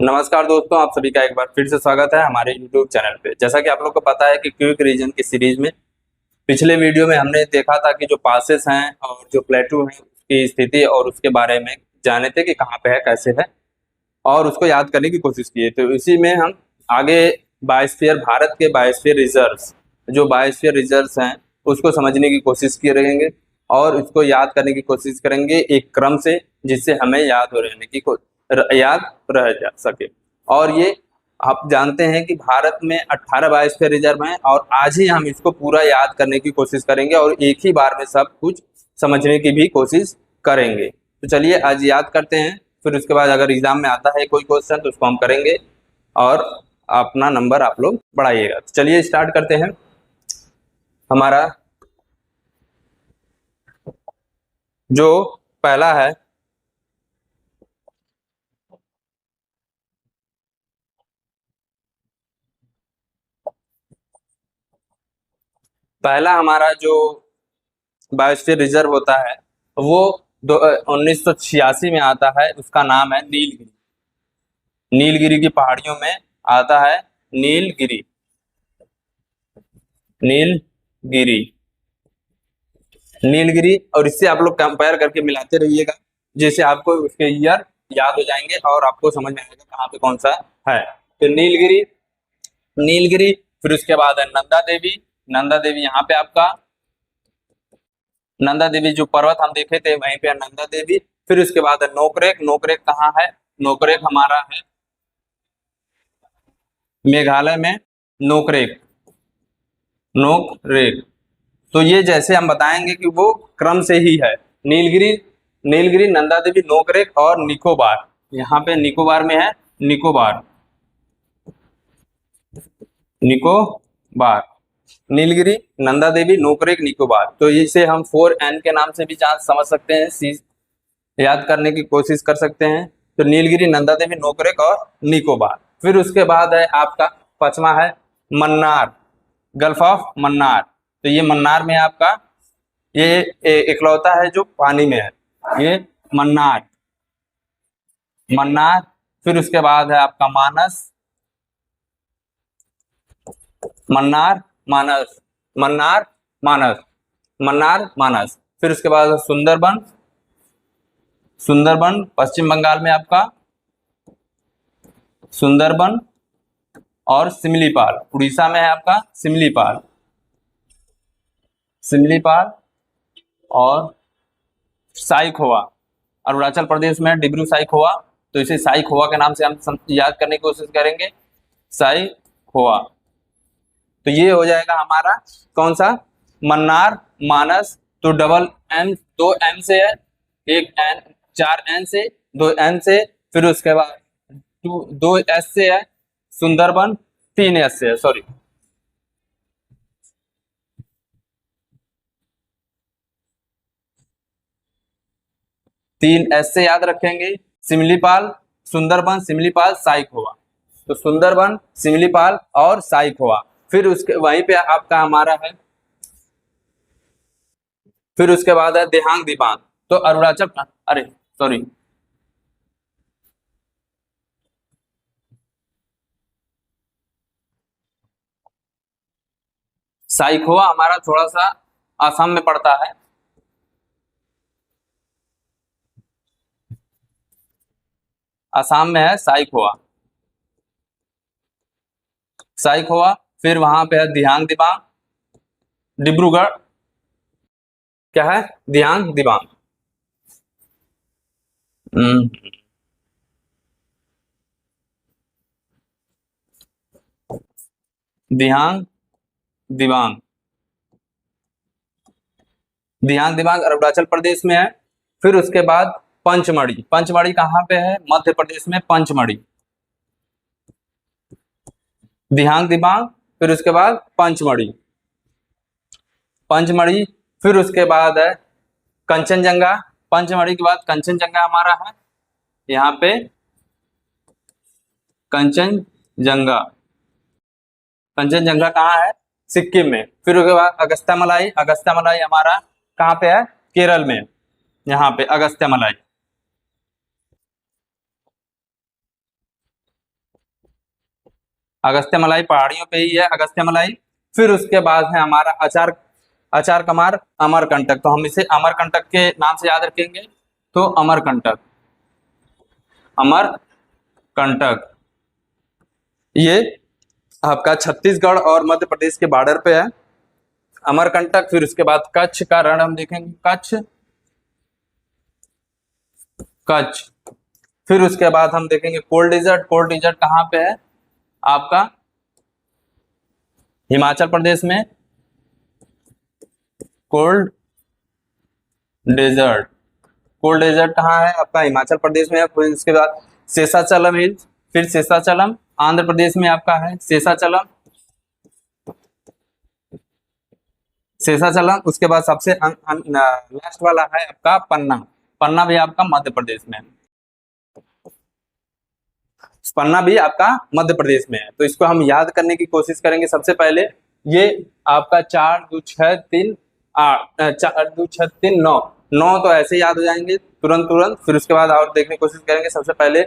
नमस्कार दोस्तों, आप सभी का एक बार फिर से स्वागत है हमारे YouTube चैनल पे। जैसा कि आप लोग को पता है कि क्विक रीजन की सीरीज में पिछले वीडियो में हमने देखा था कि जो पासेस हैं और जो प्लेटू हैं उसकी स्थिति और उसके बारे में जाने थे कि कहाँ पे है, कैसे है, और उसको याद करने की कोशिश किए। तो इसी में हम आगे बायोस्फीयर, भारत के बायोस्फीयर रिजर्व्स, जो बायोस्फीयर रिजर्व्स हैं उसको समझने की कोशिश करेंगे और उसको याद करने की कोशिश करेंगे एक क्रम से, जिससे हमें याद रह जा सके। और ये आप जानते हैं कि भारत में 18 बायोस्फीयर रिजर्व हैं और आज ही हम इसको पूरा याद करने की कोशिश करेंगे और एक ही बार में सब कुछ समझने की भी कोशिश करेंगे। तो चलिए आज याद करते हैं, फिर उसके बाद अगर एग्जाम में आता है कोई क्वेश्चन तो उसको हम करेंगे और अपना नंबर आप लोग बढ़ाइएगा। तो चलिए स्टार्ट करते हैं। हमारा जो पहला है, पहला हमारा जो बायोस्फीयर रिजर्व होता है वो 1986 में आता है। उसका नाम है नीलगिरी। नीलगिरी की पहाड़ियों में आता है नीलगिरी। नीलगिरी नीलगिरी और इससे आप लोग कंपेयर करके मिलाते रहिएगा, जैसे आपको उसके ईयर याद हो जाएंगे और आपको समझ में आएगा कहाँ पे कौन सा है। तो नीलगिरी, नीलगिरी, फिर उसके बाद है नंदा देवी। नंदा देवी यहाँ पे आपका, नंदा देवी जो पर्वत हम देखे थे वहीं पे है नंदा देवी। फिर उसके बाद है नोकरेक। नोकरेक कहाँ है? नोकरेक हमारा है मेघालय में। नोकरेक, नोकरेक। तो ये जैसे हम बताएंगे कि वो क्रम से ही है। नीलगिरी, नीलगिरी, नंदा देवी, नोकरेक और निकोबार। यहाँ पे निकोबार में है निकोबार, निकोबार। नीलगिरी, नंदा देवी, नोकरेक, निकोबार। तो इसे हम 4N के नाम से भी जान समझ सकते हैं, सी याद करने की कोशिश कर सकते हैं। तो नीलगिरी, नंदा देवी, नोकरेक और निकोबार। फिर उसके बाद है आपका पांचवा है मन्नार, गल्फ ऑफ मन्नार। तो ये मन्नार में आपका ये इकलौता है जो पानी में है, ये मन्नार, मन्नार। फिर उसके बाद है आपका मानस, मन्नार, मानस, मन्नार, मानस, मन्नार, मानस। फिर उसके बाद सुंदरबन, सुंदरबन पश्चिम बंगाल में आपका सुंदरबन। और सिमलीपाल उड़ीसा में है आपका सिमलीपाल, सिमलीपाल। और साइखोवा अरुणाचल प्रदेश में डिब्रू साइखोवा। तो इसे साइखोवा के नाम से हम याद करने की कोशिश करेंगे, साइखोवा। तो ये हो जाएगा हमारा कौन सा, मन्नार, मानस। तो डबल एन, 2 N से है, एक एन, 4 N से, 2 N से। फिर उसके बाद 2 S से है सुंदरबन, 3 S से है, सॉरी। 3 S से याद रखेंगे। सिमलीपाल, सुंदरबन, सिमलीपाल, साइखोवा। तो सुंदरबन, सिमलीपाल और साइखोवा। फिर उसके वहीं पे आपका हमारा है, फिर उसके बाद है देहांग दिबांग। तो अरुणाचल, अरे सॉरी, साइखोवा हमारा थोड़ा सा असम में पड़ता है। असम में है साइखोवा, साइखोवा। फिर वहां पे है दिहांग दिबांग, डिब्रूगढ़। क्या है? दिहांग दिबांग। हम्म, दिहांग दिबांग, दिहांग दिबांग अरुणाचल प्रदेश में है। फिर उसके बाद पंचमढ़ी। पंचमढ़ी कहाँ पे है? मध्य प्रदेश में पंचमढ़ी, दिहांग दिबांग। फिर उसके बाद पंचमढ़ी, पंचमढ़ी। फिर उसके बाद है कंचनजंगा। पंचमढ़ी के बाद कंचनजंगा हमारा है यहाँ पे, कंचनजंगा। कंचनजंगा कहाँ है? सिक्किम में। फिर उसके बाद अगस्त्यामलाई। अगस्त्यामलाई हमारा कहाँ पे है? केरल में, यहाँ पे अगस्त्यामलाई। अगस्त्य मलाई पहाड़ियों पे ही है अगस्त्य मलाई। फिर उसके बाद है हमारा अचार कमार अमरकंटक, तो हम इसे अमरकंटक के नाम से याद रखेंगे। तो अमरकंटक, अमरकंटक ये आपका छत्तीसगढ़ और मध्य प्रदेश के बॉर्डर पे है अमरकंटक। फिर उसके बाद कच्छ का रण हम देखेंगे, कच्छ। फिर उसके बाद हम देखेंगे कोल्ड डेजर्ट। कोल्ड डेजर्ट कहाँ पे है आपका, हिमाचल प्रदेश में कोल्ड डेजर्ट। कोल्ड डेजर्ट कहाँ है आपका, हिमाचल प्रदेश में है। फिर उसके बाद शेषाचलम हिल्स, फिर शेषाचलम आंध्र प्रदेश में आपका है शेषाचलम, शेषाचलम। उसके बाद सबसे लास्ट वाला है आपका पन्ना, पन्ना भी आपका मध्य प्रदेश में है, पन्ना भी आपका मध्य प्रदेश में है। तो इसको हम याद करने की कोशिश करेंगे। सबसे पहले ये आपका 4 2 6 3 8 4 2 6 3 9 9 तो ऐसे याद हो जाएंगे तुरंत। फिर उसके बाद और देखने की कोशिश करेंगे। सबसे पहले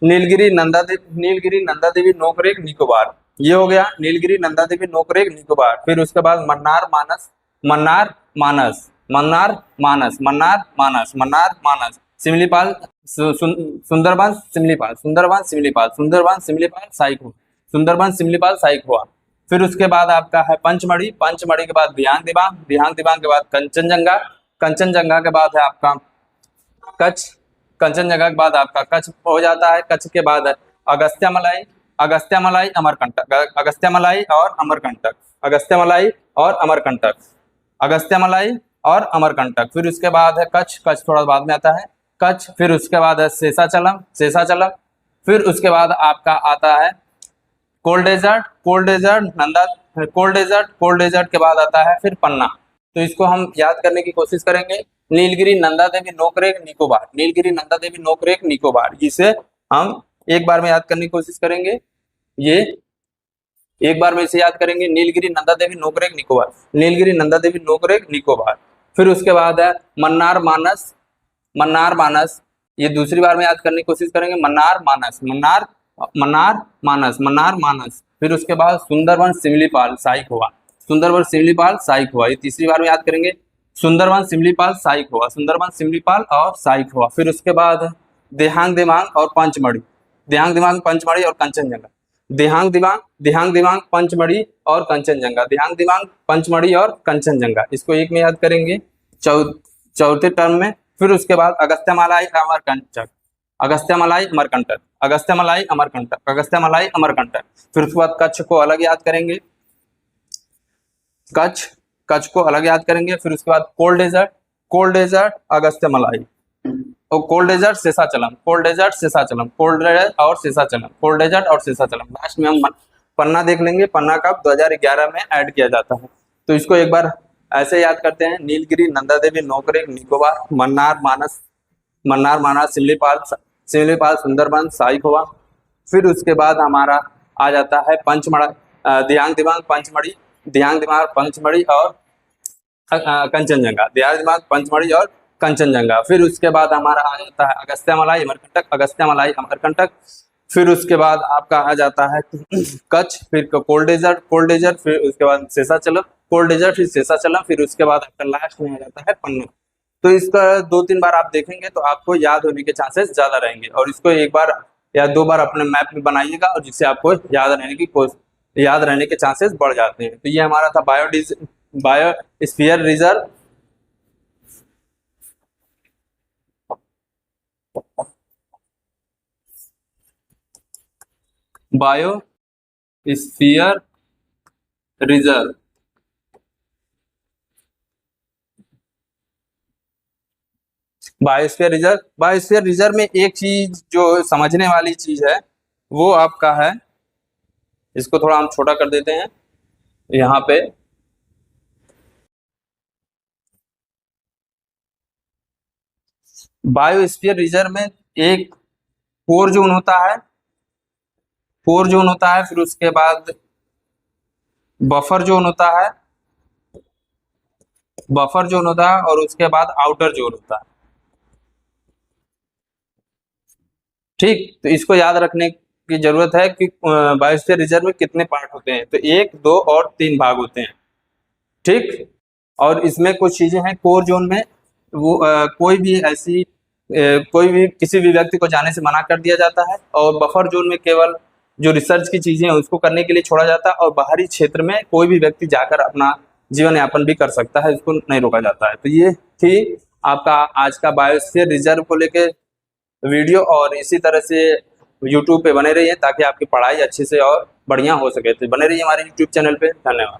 नीलगिरी नंदा देवी नोकरेक निकोबार, ये हो गया नीलगिरी नंदा देवी नोकरेक निकोबार। फिर उसके बाद मन्नार मानस सिमलीपाल सुंदरबन सिमलीपाल साइक हुआ। फिर उसके बाद आपका है पंचमढ़ी के बाद दियांग दिबांग के बाद कंचनजंगा के बाद है आपका कच्छ, कंचनजंगा के बाद आपका कच्छ हो जाता है। कच्छ के बाद है अगस्त्य मलाई और अमरकंटक। फिर उसके बाद है कच्छ थोड़ा बाद में आता है कच्छ। फिर उसके बाद है शेषाचलम। फिर उसके बाद आपका आता है कोल्ड डेजर्ट के बाद आता है फिर पन्ना। तो इसको हम याद करने की कोशिश करेंगे। नीलगिरी नंदा देवी नोकरेक निकोबार, जिसे हम एक बार में याद करने की कोशिश करेंगे। ये एक बार में इसे याद करेंगे, नीलगिरी नंदा देवी नोकरेक निकोबार। फिर उसके बाद है मन्नार मानस, ये दूसरी बार में याद करने की कोशिश करेंगे। मन्नार मानस। फिर उसके बाद सुंदरबन सिमलीपाल साइक हुआ, ये तीसरी बार में याद करेंगे। सुंदरबन सिमलीपाल और साइक हुआ। फिर उसके बाद देहांग दिबांग और पंचमढ़ी, और कंचनजंगा। देहांग दिबांग पंचमढ़ी और कंचनजंगा, इसको एक में याद करेंगे चौथे टर्म में। फिर उसके बाद अगस्त्य मलाई अमरकंटक। फिर उसके बाद कच्छ को अलग याद करेंगे, कच्छ को अलग याद करेंगे। फिर उसके बाद कोल्ड डेजर्ट अगस्त्य मलाई और कोल्ड डेजर्ट शेषाचलम, लास्ट में हम पन्ना देख लेंगे। पन्ना कब 2011 में ऐड किया जाता है। तो इसको एक बार ऐसे याद करते हैं, नीलगिरी नंदा देवी नोकरेक निकोबार, मन्नार मानस सिमलीपाल सुंदरबन साइक हुआ। फिर उसके बाद हमारा आ जाता है दियांग दिबांग पंचमढ़ी और कंचनजंगा। फिर उसके बाद हमारा आ जाता है अगस्त्य मलाई अमरकंटक। फिर उसके बाद आपका आ जाता है कच्छ, फिर कोल्ड डेजर्ट, फिर उसके बाद शेषाचलम, कोल्ड डेजर्ट, फिर शेषाचलम। फिर उसके बाद आपका लास्ट में आ जाता है पन्ना। तो इसका 2-3 बार आप देखेंगे तो आपको याद होने के चांसेस ज्यादा रहेंगे। और इसको एक बार या 2 बार अपने मैप में बनाइएगा, और जिससे आपको याद रहने के चांसेस बढ़ जाते हैं। तो ये हमारा था biosphere reserve. Biosphere reserve biosphere reserve में एक चीज जो समझने वाली चीज है वो आपका है, इसको थोड़ा हम छोटा कर देते हैं यहाँ पे। बायोस्फीयर रिजर्व में एक कोर जोन होता है, फिर उसके बाद बफर जोन होता है, और उसके बाद आउटर जोन होता है। ठीक, तो इसको याद रखने की जरूरत है कि बायोस्फीयर रिजर्व में कितने पार्ट होते हैं, तो 1, 2 और 3 भाग होते हैं। ठीक, और इसमें कुछ चीजें हैं कोर जोन में, वो कोई भी ऐसी कोई भी किसी भी व्यक्ति को जाने से मना कर दिया जाता है, और बफर जोन में केवल जो रिसर्च की चीजें हैं उसको करने के लिए छोड़ा जाता है, और बाहरी क्षेत्र में कोई भी व्यक्ति जाकर अपना जीवन यापन भी कर सकता है, इसको नहीं रोका जाता है। तो ये थी आपका आज का बायोस्फीयर रिजर्व को लेके वीडियो, और इसी तरह से यूट्यूब पे बने रहिए ताकि आपकी पढ़ाई अच्छे से और बढ़िया हो सके। तो बने रहिए हमारे यूट्यूब चैनल पे। धन्यवाद।